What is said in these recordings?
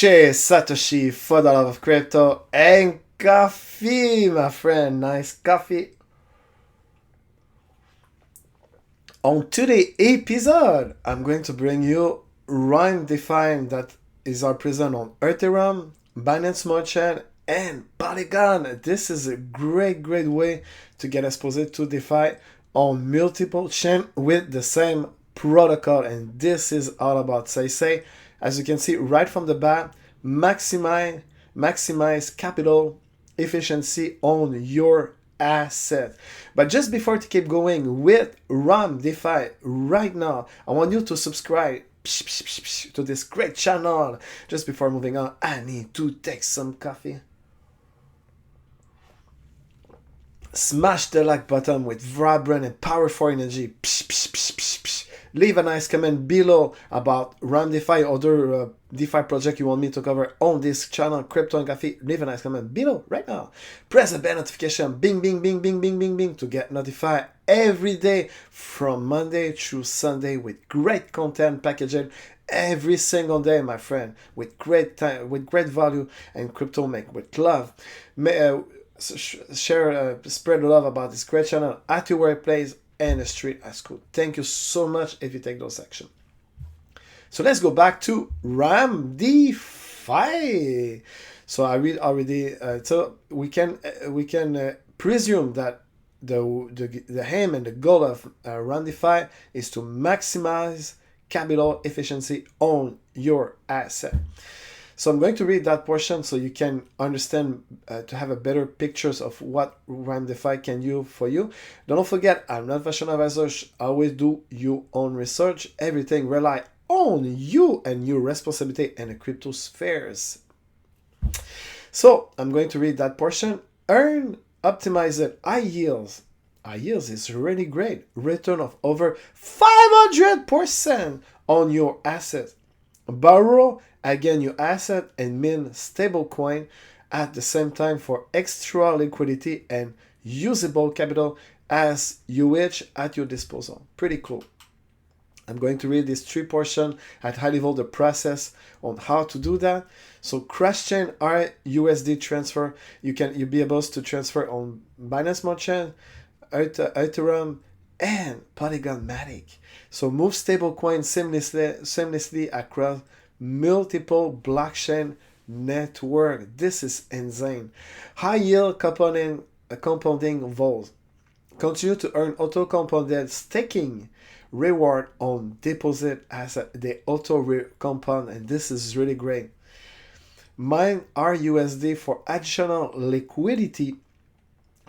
Chez Satoshi for the love of crypto and coffee, my friend. Nice coffee. On today's episode, I'm going to bring you Rhyme Define that is our present on Ethereum, Binance Smart Chain, and Polygon. This is a great way to get exposed to DeFi on multiple chains with the same protocol. And this is all about say. As you can see right from the bat, maximize capital efficiency on your asset. But just before to keep going with Ram DeFi right now, I want you to subscribe to this great channel. Just before moving on, I need to take some coffee. Smash the like button with vibrant and powerful energy. Leave a nice comment below about Ram DeFi or other DeFi project you want me to cover on this channel, Crypto and Coffee. Leave a nice comment below right now. Press the bell notification, bing, to get notified every day from Monday through Sunday with great content packaging every single day, my friend, with great time, with great value, and crypto make with love. Share, spread the love about this great channel at your workplace and the street at school. Thank you so much if you take those actions. So let's go back to Ram DeFi. So I read already. So we can presume that the aim and the goal of Ram DeFi is to maximize capital efficiency on your asset. So I'm going to read that portion so you can understand, to have a better pictures of what Ram DeFi can do for you. Don't forget, I'm not fashion advisor. Always do your own research. Everything rely on you and your responsibility in the crypto spheres. So I'm going to read that portion. Earn optimized high yields. High yields is really great. Return of over 500% on your assets. Borrow again your asset and mint stablecoin at the same time for extra liquidity and usable capital as you wish at your disposal. Pretty cool. I'm going to read this 3 portion at high level, the process on how to do that. So cross chain USD transfer, you'll be able to transfer on Binance Smart Chain, Ethereum, and Polygon Matic. So move stablecoin seamlessly across multiple blockchain network. This is insane. High yield compounding vault. Continue to earn auto compounded staking reward on deposit as they auto compound, and this is really great. Mine RUSD for additional liquidity.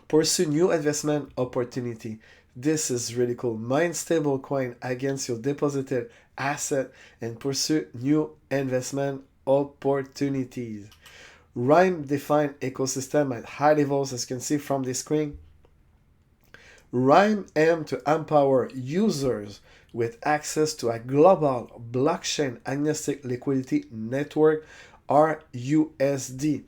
Pursue new investment opportunity. This is really cool. Mine stablecoin against your deposited asset and pursue new investment opportunities. Rhyme Define ecosystem at high levels, as you can see from the screen. Rhyme aim to empower users with access to a global blockchain agnostic liquidity network, RUSD.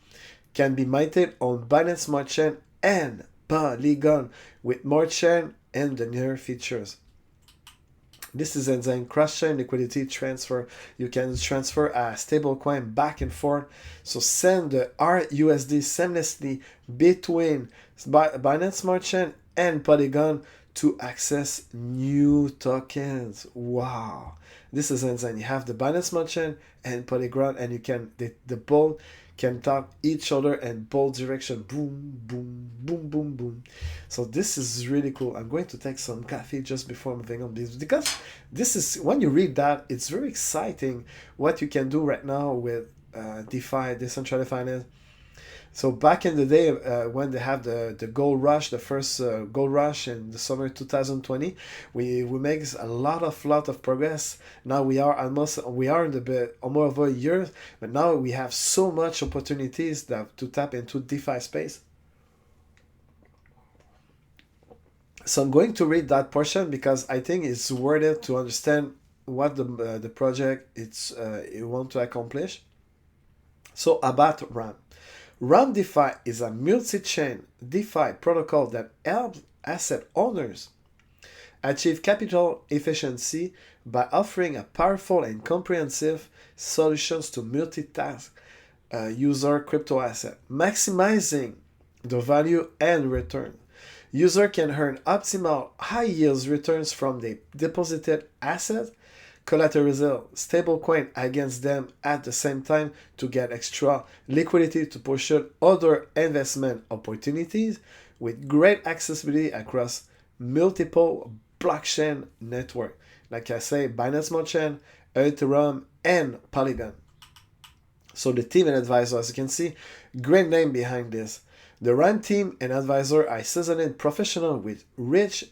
Can be minted on Binance Smart Chain and Polygon with more chain and the newer features. This is insane. Cross-chain liquidity transfer. You can transfer a stablecoin back and forth. So send the RUSD seamlessly between Binance Smart Chain and Polygon to access new tokens. Wow. This is insane. You have the Binance Smart Chain and Polygon, and you can the both can talk each other in both direction. Boom. So this is really cool. I'm going to take some coffee just before moving on this, because this is, when you read that, it's very exciting what you can do right now with DeFi, decentralized finance. So back in the day, when they have the gold rush, the first gold rush in the summer 2020, we make a lot of progress. Now we are in the almost over a year, but now we have so much opportunities to tap into DeFi space. So I'm going to read that portion because I think it's worth it to understand what the project you want to accomplish. So about RAM. RAM DeFi is a multi-chain DeFi protocol that helps asset owners achieve capital efficiency by offering a powerful and comprehensive solutions to multitask user crypto asset, maximizing the value and return. User can earn optimal high yields returns from the deposited asset, collateralize stablecoin against them at the same time to get extra liquidity to pursue other investment opportunities with great accessibility across multiple blockchain network. Like I say, Binance Smart Chain, Ethereum, and Polygon. So the team and advisor, as you can see, great name behind this. The RAM team and advisor are seasoned professionals with rich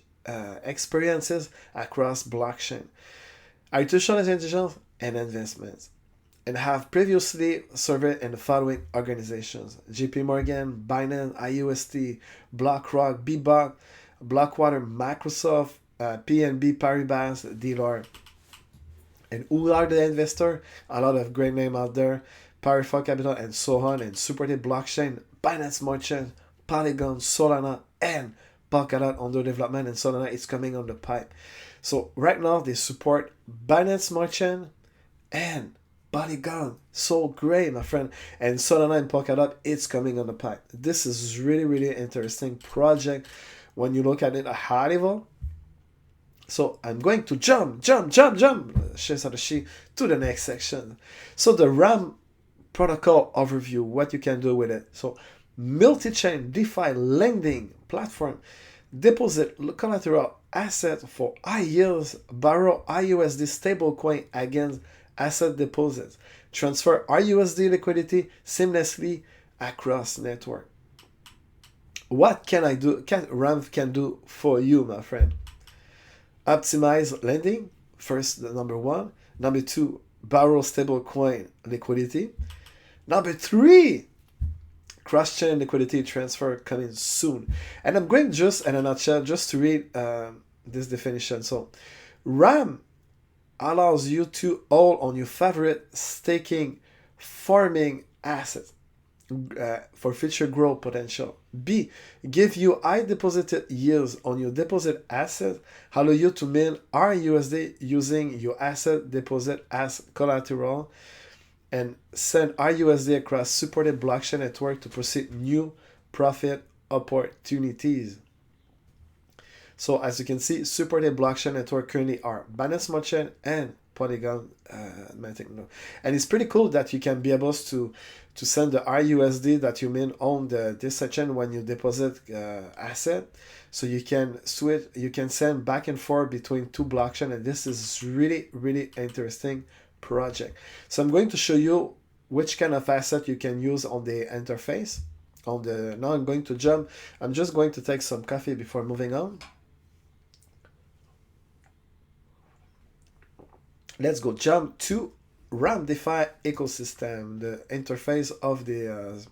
experiences across blockchain, artificial intelligence, and investments, and have previously served in the following organizations: JP Morgan, Binance, IUST, BlackRock, Bebop, Blackwater, Microsoft, PNB Paribas, Deloitte. And who are the investors? A lot of great names out there: Powerful Capital, and so on, and supported blockchain, Binance Smart Chain, Polygon, Solana, and Polkadot under development, and Solana is coming on the pipe. So right now they support Binance Smart Chain and Polygon. So great, my friend. And Solana and Polkadot, it's coming on the pipe. This is really interesting project when you look at it at high level. So I'm going to jump, Chez Satoshi, to the next section. So the RAM protocol overview, what you can do with it. So multi-chain DeFi lending platform, deposit collateral asset for high yields, borrow IUSD stablecoin against asset deposits, transfer RUSD liquidity seamlessly across network. What can I do? RAM can do for you, my friend? Optimize lending, first, the number one. Number two, borrow stablecoin liquidity. Number three, cross-chain liquidity transfer coming soon. And I'm going just in a nutshell, just to read this definition. So, RAM allows you to hold on your favorite staking farming assets for future growth potential. B, give you high deposited yields on your deposit asset, allow you to mint RUSD using your asset deposit as collateral, and send RUSD across supported blockchain network to proceed new profit opportunities. So as you can see, supported blockchain network currently are Binance Smart Chain and Polygon Matic. And it's pretty cool that you can be able to send the RUSD that you mint on this chain when you deposit asset. So you can switch, you can send back and forth between two blockchain, and this is really interesting project. So I'm going to show you which kind of asset you can use on the interface. Now I'm going to jump. I'm just going to take some coffee before moving on. Let's go jump to RAM DeFi ecosystem, the interface of the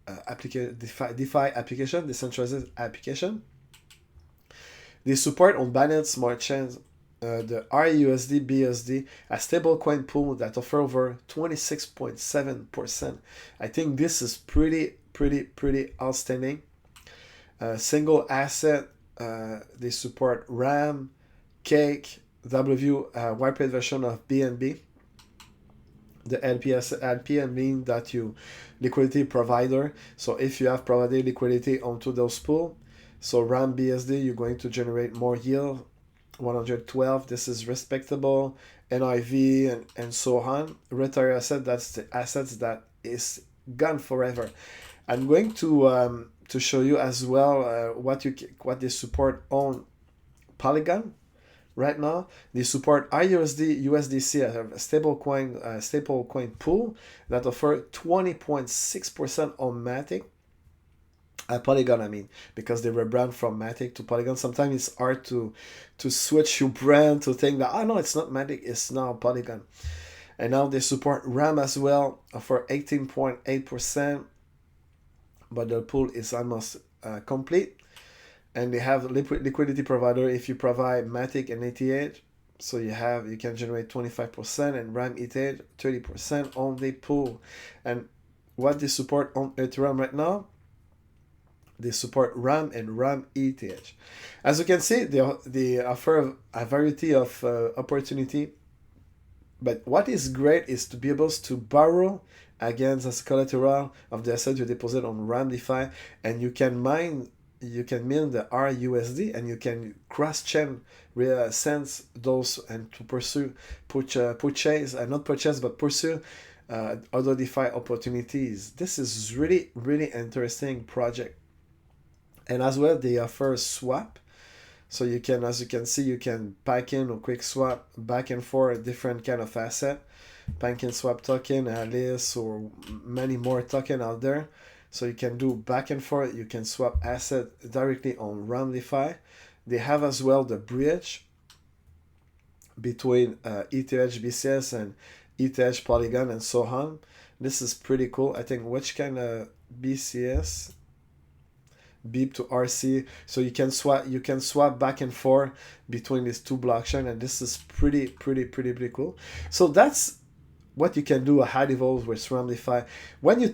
DeFi application, decentralized application. They support on Binance Smart Chain the RUSD BUSD, a stablecoin pool that offer over 26.7%. I think this is pretty outstanding. Single asset, they support RAM, Cake, white paper version of BNB. The LP means that you liquidity provider. So if you have provided liquidity onto those pool, so RAM BSD, you're going to generate more yield. 112, this is respectable. NIV and so on. Retire asset, that's the assets that is gone forever. I'm going to show you as well what they support on Polygon. Right now, they support IUSD, USDC, a stablecoin pool that offer 20.6% on Matic. Polygon, I mean, because they rebrand from Matic to Polygon. Sometimes it's hard to switch your brand to think that, oh no, it's not Matic, it's now Polygon. And now they support RAM as well for 18.8%, but the pool is almost complete. And they have liquidity provider if you provide Matic and ETH. So you can generate 25% and RAM ETH 30% on the pool. And what they support on Ethereum right now, They support RAM and RAM ETH. As you can see, they offer a variety of opportunity. But what is great is to be able to borrow against as collateral of the asset you deposit on RAM DeFi, and you can mint the RUSD, and you can cross-chain sense those and to pursue other DeFi opportunities. This is really, really interesting project. And as well, they offer swap. So you can, as you can see, you can pack in or quick swap back and forth different kind of asset. Pack-in swap token, Alice, or many more token out there. So you can do back and forth. You can swap asset directly on RAM DeFi. They have as well the bridge between ETH BCS and ETH Polygon and so on. This is pretty cool. I think which kind of BCS, BIP to RC, so you can swap back and forth between these two blockchain, and this is pretty cool. So that's what you can do a high level with RAM DeFi. When you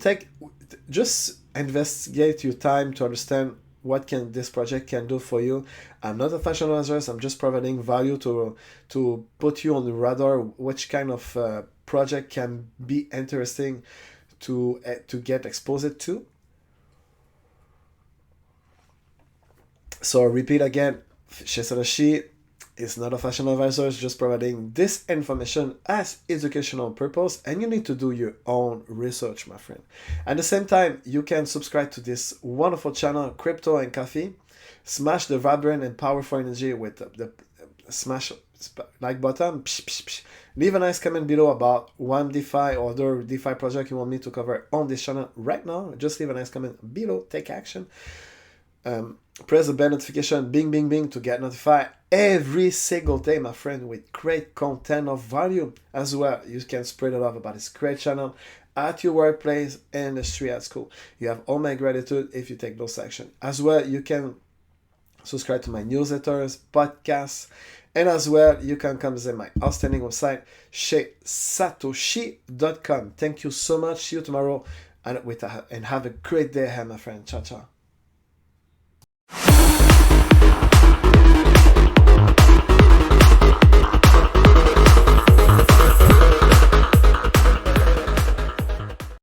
just investigate your time to understand what this project can do for you. I'm not a financial advisor. I'm just providing value to put you on the radar which kind of project can be interesting to get exposed to. So repeat again, Chez Satoshi is not a fashion advisor, it's just providing this information as educational purpose, and you need to do your own research, my friend. At the same time, you can subscribe to this wonderful channel, Crypto and Coffee. Smash the vibrant and powerful energy with the smash like button. Leave a nice comment below about one DeFi or other DeFi project you want me to cover on this channel right now. Just leave a nice comment below, take action. Press the bell notification, bing, bing, bing, to get notified every single day, my friend, with great content of value. As well, you can spread the love about this great channel at your workplace and the street at school. You have all my gratitude if you take those actions. As well, you can subscribe to my newsletters, podcasts, and as well, you can come visit my outstanding website, cheysatoshi.com. Thank you so much. See you tomorrow, and have a great day ahead, my friend. Ciao, ciao.